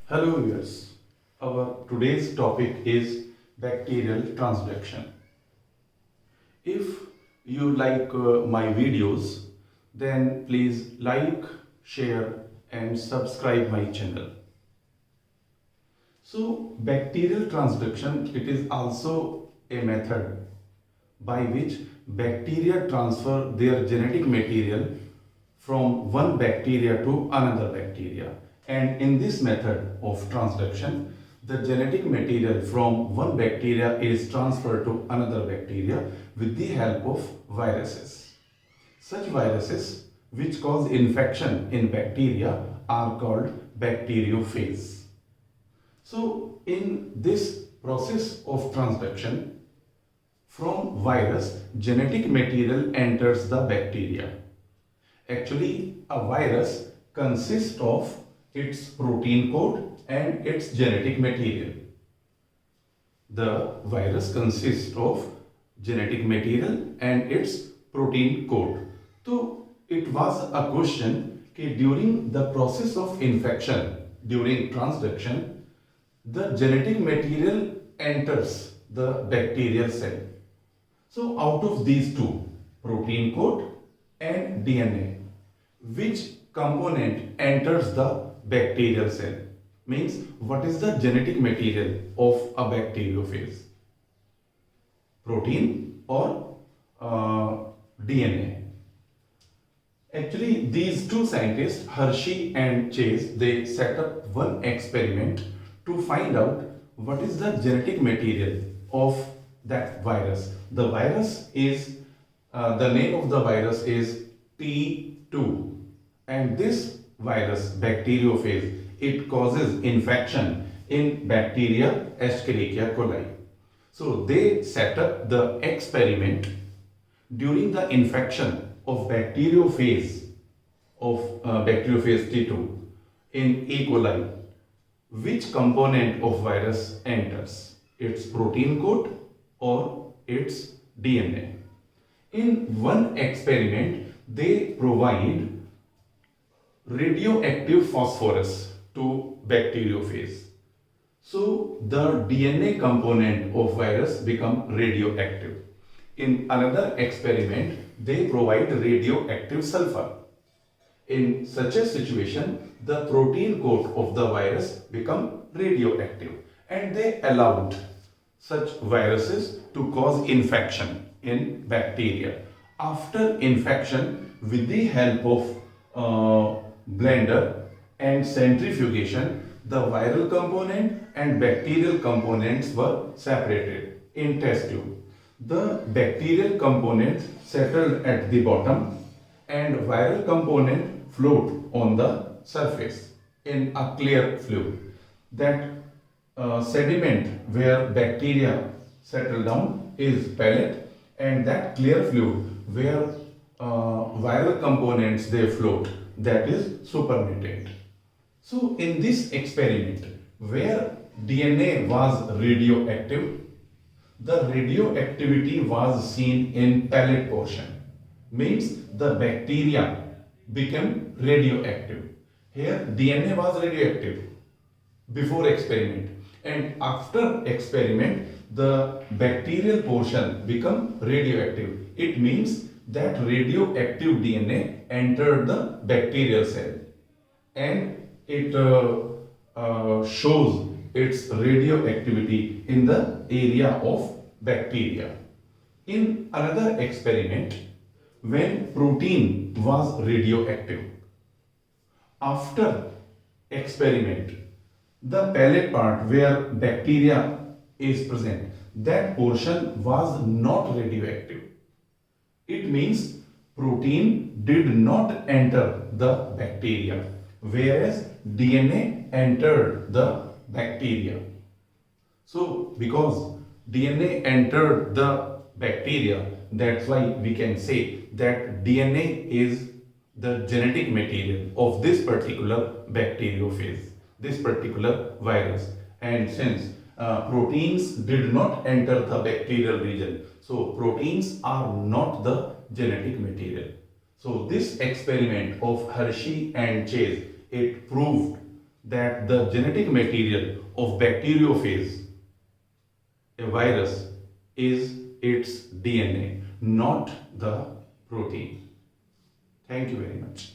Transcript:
Hello viewers, our today's topic is bacterial transduction. If you like my videos, then please like, share and subscribe my channel. So bacterial transduction, it is also a method by which bacteria transfer their genetic material from one bacteria to another bacteria. And in this method of transduction, the genetic material from one bacteria is transferred to another bacteria with the help of viruses. Such viruses which cause infection in bacteria are called bacteriophage. So in this process of transduction, from virus, genetic material enters the bacteria. Actually, a virus consists of its protein code and its genetic material. The virus consists of genetic material and its protein code. So it was a question that during the process of infection, during transduction, the genetic material enters the bacterial cell. So out of these two, protein code and DNA, which component enters the bacterial cell? Means what is the genetic material of a bacteriophage? Protein or DNA? Actually, these two scientists, Hershey and Chase, they set up one experiment to find out what is the genetic material of that virus. The virus is, the name of the virus is T2, and this virus, bacteriophage, it causes infection in bacteria Escherichia coli. So they set up the experiment during the infection of bacteriophage T2 in E. coli. Which component of virus enters? Its protein code or its DNA? In one experiment, they provide radioactive phosphorus to bacteriophage. So the DNA component of virus become radioactive. In another experiment, they provide radioactive sulfur. In such a situation, the protein code of the virus become radioactive, and they allowed such viruses to cause infection in bacteria. After infection, with the help of blender and centrifugation, the viral component and bacterial components were separated in test tube. The bacterial components settled at the bottom and viral component float on the surface in a clear fluid. That sediment where bacteria settle down is pellet, and that clear fluid where viral components they float, that is supernatant. So in this experiment where DNA was radioactive, the radioactivity was seen in pellet portion, means the bacteria became radioactive. Here DNA was radioactive before experiment, and after experiment the bacterial portion become radioactive. It means that radioactive DNA entered the bacterial cell and it shows its radioactivity in the area of bacteria. In another experiment, when protein was radioactive, after experiment, the pellet part where bacteria is present, that portion was not radioactive. It means protein did not enter the bacteria, whereas DNA entered the bacteria. So because DNA entered the bacteria, that's why we can say that DNA is the genetic material of this particular bacteriophage, this particular virus. And since proteins did not enter the bacterial region, so proteins are not the genetic material. So this experiment of Hershey and Chase, it proved that the genetic material of bacteriophage, a virus, is its DNA, not the protein. Thank you very much.